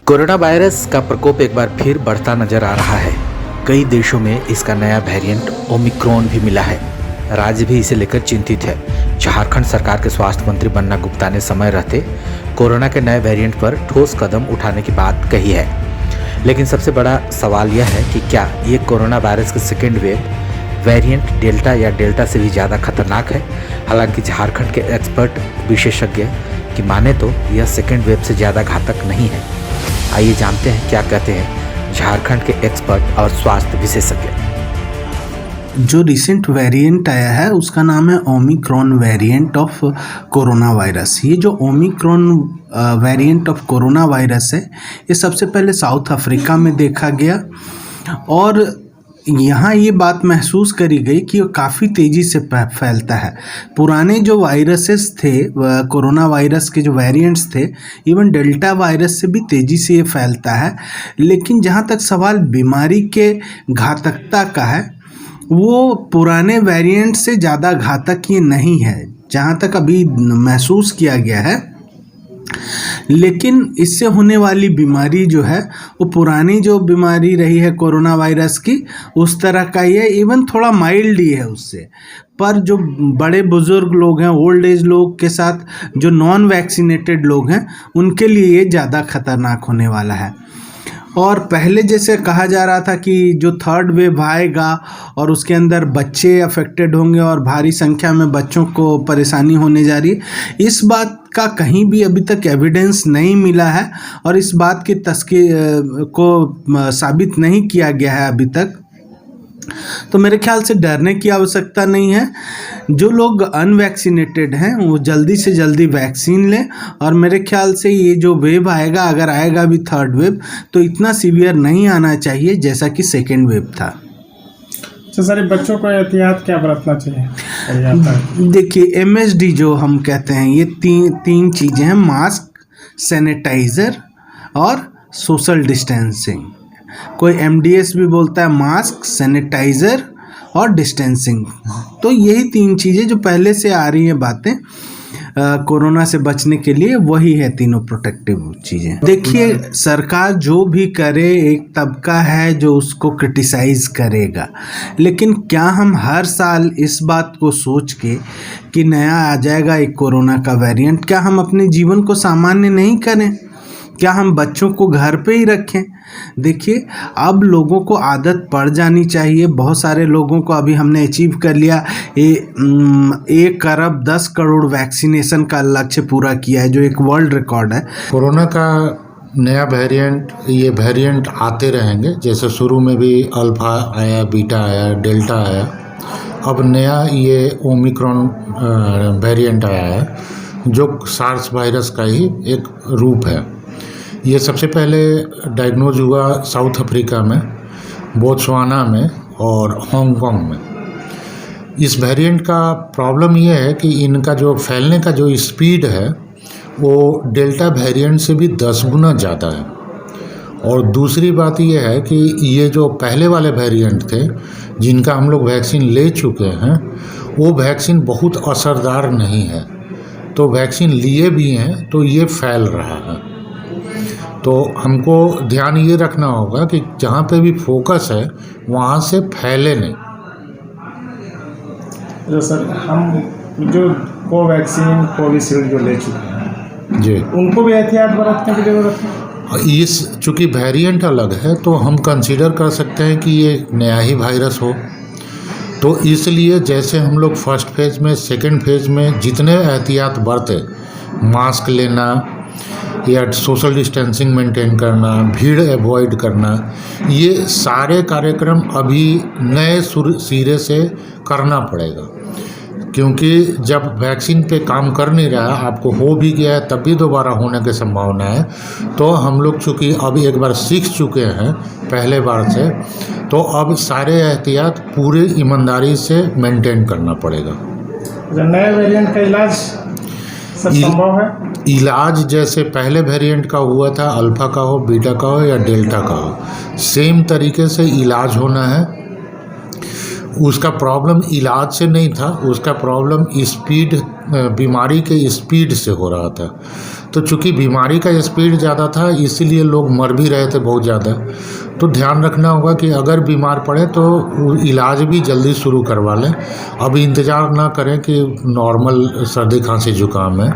Corona virus का प्रकोप एक बार फिर बढ़ता नजर आ रहा है। कई देशों में इसका नया वेरिएंट ओमिक्रॉन भी मिला है। राज्य भी इसे लेकर चिंतित है। झारखंड सरकार के स्वास्थ्य मंत्री बन्ना गुप्ता ने समय रहते कोरोना के नए वेरिएंट पर ठोस कदम उठाने की बात कही है। लेकिन सबसे बड़ा सवाल यह है कि क्या ये कोरोना वायरस के सेकेंड वेव वेरिएंट डेल्टा या डेल्टा से भी ज़्यादा खतरनाक है। हालांकि झारखंड के एक्सपर्ट विशेषज्ञ की माने तो यह सेकेंड वेव से ज़्यादा घातक नहीं है। आइए जानते हैं क्या कहते हैं झारखंड के एक्सपर्ट और स्वास्थ्य विशेषज्ञ। जो रिसेंट वेरिएंट आया है उसका नाम है Omicron variant of corona virus. ये जो Omicron variant of corona virus है ये सबसे पहले साउथ अफ्रीका में देखा गया और यहाँ ये बात महसूस करी गई कि वो काफ़ी तेज़ी से फैलता है। पुराने जो वायरसेस थे, कोरोना वायरस के जो वेरिएंट्स थे, इवन डेल्टा वायरस से भी तेज़ी से ये फैलता है। लेकिन जहाँ तक सवाल बीमारी के घातकता का है, वो पुराने वेरिएंट से ज़्यादा घातक ये नहीं है जहाँ तक अभी महसूस किया गया है। लेकिन इससे होने वाली बीमारी जो है वो पुरानी जो बीमारी रही है कोरोना वायरस की उस तरह का ही है, इवन थोड़ा माइल्ड ही है उससे। पर जो बड़े बुजुर्ग लोग हैं, ओल्ड एज लोग के साथ जो नॉन वैक्सीनेटेड लोग हैं, उनके लिए ये ज़्यादा खतरनाक होने वाला है। और पहले जैसे कहा जा रहा था कि जो थर्ड वेव आएगा और उसके अंदर बच्चे अफेक्टेड होंगे और भारी संख्या में बच्चों को परेशानी होने जा रही है, इस बात का कहीं भी अभी तक एविडेंस नहीं मिला है और इस बात की को साबित नहीं किया गया है अभी तक। तो मेरे ख्याल से डरने की आवश्यकता नहीं है। जो लोग अनवैक्सीनेटेड हैं वो जल्दी से जल्दी वैक्सीन लें और मेरे ख्याल से ये जो वेव आएगा, अगर आएगा भी थर्ड वेव, तो इतना सीवियर नहीं आना चाहिए जैसा कि सेकेंड वेव था। तो सर बच्चों को एहतियात क्या बरतना चाहिए? देखिए, MSD जो हम कहते हैं, ये तीन चीज़ें हैं: मास्क, सैनिटाइज़र और सोशल डिस्टेंसिंग। कोई MDS भी बोलता है, मास्क, सैनिटाइज़र और डिस्टेंसिंग। तो यही तीन चीज़ें जो पहले से आ रही हैं बातें कोरोना से बचने के लिए, वही है तीनों प्रोटेक्टिव चीज़ें। देखिए, सरकार जो भी करे, एक तबका है जो उसको क्रिटिसाइज करेगा, लेकिन क्या हम हर साल इस बात को सोच के कि नया आ जाएगा एक कोरोना का वेरिएंट, क्या हम अपने जीवन को सामान्य नहीं करें? क्या हम बच्चों को घर पे ही रखें? देखिए, अब लोगों को आदत पड़ जानी चाहिए। बहुत सारे लोगों को अभी हमने अचीव कर लिया, 1 अरब 10 करोड़ वैक्सीनेशन का लक्ष्य पूरा किया है, जो एक वर्ल्ड रिकॉर्ड है। कोरोना का नया वेरिएंट, ये वेरिएंट आते रहेंगे। जैसे शुरू में भी अल्फा आया, बीटा आया, डेल्टा आया, अब नया ये ओमिक्रॉन वेरिएंट आया है जो सार्स वायरस का ही एक रूप है। ये सबसे पहले डायग्नोज हुआ साउथ अफ्रीका में, बोत्सवाना में और हांगकांग में। इस वेरिएंट का प्रॉब्लम ये है कि इनका जो फैलने का जो स्पीड है वो डेल्टा वेरिएंट से भी 10 गुना ज़्यादा है। और दूसरी बात ये है कि ये जो पहले वाले वेरिएंट थे जिनका हम लोग वैक्सीन ले चुके हैं, वो वैक्सीन बहुत असरदार नहीं है। तो वैक्सीन लिए भी हैं तो ये फैल रहा है। तो हमको ध्यान ये रखना होगा कि जहाँ पे भी फोकस है वहाँ से फैले नहीं। जो सर हम जो कोवैक्सीन, कोविशील्ड जो ले चुके हैं जी, उनको भी एहतियात बरतने की जरूरत है। इस चूँकि वेरिएंट अलग है तो हम कंसीडर कर सकते हैं कि ये नया ही वायरस हो। तो इसलिए जैसे हम लोग फर्स्ट फेज़ में, सेकंड फेज़ में जितने एहतियात बरते, मास्क लेना या सोशल डिस्टेंसिंग मेंटेन करना, भीड़ अवॉइड करना, ये सारे कार्यक्रम अभी नए सिरे से करना पड़ेगा। क्योंकि जब वैक्सीन पे काम कर नहीं रहा, आपको हो भी गया है तब भी दोबारा होने की संभावना है। तो हम लोग चूँकि अब एक बार सीख चुके हैं पहले बार से, तो अब सारे एहतियात पूरी ईमानदारी से मेंटेन करना पड़ेगा। नए वेरिएंट का इलाज संभव है? इलाज जैसे पहले वेरिएंट का हुआ था, अल्फ़ा का हो, बीटा का हो या डेल्टा का हो, सेम तरीके से इलाज होना है। उसका प्रॉब्लम इलाज से नहीं था, उसका प्रॉब्लम स्पीड, बीमारी के स्पीड से हो रहा था। तो चूँकि बीमारी का स्पीड ज़्यादा था इसीलिए लोग मर भी रहे थे बहुत ज़्यादा। तो ध्यान रखना होगा कि अगर बीमार पड़े तो इलाज भी जल्दी शुरू करवा लें। अब इंतज़ार ना करें कि नॉर्मल सर्दी खांसी जुकाम है,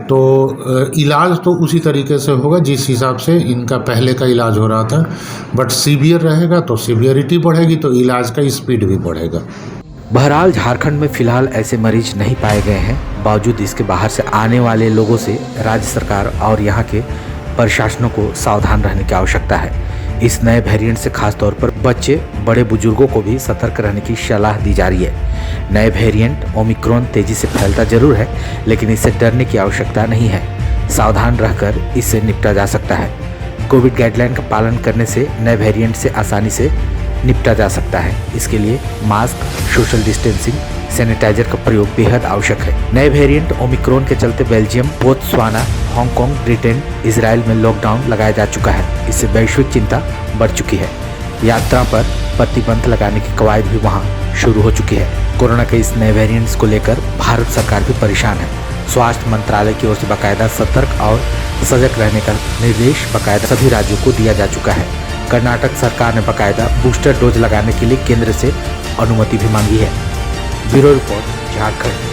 तो इलाज तो उसी तरीके से होगा जिस हिसाब से इनका पहले का इलाज हो रहा था। बट सीवियर रहेगा तो सीवियरिटी बढ़ेगी तो इलाज का स्पीड भी बढ़ेगा। बहरहाल झारखंड में फिलहाल ऐसे मरीज नहीं पाए गए हैं। बावजूद इसके बाहर से आने वाले लोगों से राज्य सरकार और यहाँ के प्रशासनों को सावधान रहने की आवश्यकता है। इस नए वेरिएंट से खासतौर पर बच्चे, बड़े बुजुर्गों को भी सतर्क रहने की सलाह दी जा रही है। नए वेरिएंट ओमिक्रॉन तेजी से फैलता जरूर है, लेकिन इससे डरने की आवश्यकता नहीं है। सावधान रहकर इससे निपटा जा सकता है। कोविड गाइडलाइन का पालन करने से नए वेरिएंट से आसानी से निपटा जा सकता है। इसके लिए मास्क, सोशल डिस्टेंसिंग, सैनिटाइजर का प्रयोग बेहद आवश्यक है। नए वेरिएंट ओमिक्रॉन के चलते Belgium, Botswana, Hong Kong, Britain, Israel में लॉकडाउन लगाया जा चुका है। इससे वैश्विक चिंता बढ़ चुकी है। यात्रा पर प्रतिबंध लगाने की कवायद भी वहां शुरू हो चुकी है। कोरोना के इस नए वेरिएंट्स को लेकर भारत सरकार भी परेशान है। स्वास्थ्य मंत्रालय की ओर से बाकायदा सतर्क और सजग रहने का निर्देश बाकायदा सभी राज्यों को दिया जा चुका है। कर्नाटक सरकार ने बाकायदा बूस्टर डोज लगाने के लिए केंद्र से अनुमति भी मांगी है। Bureau report, Jharkhand.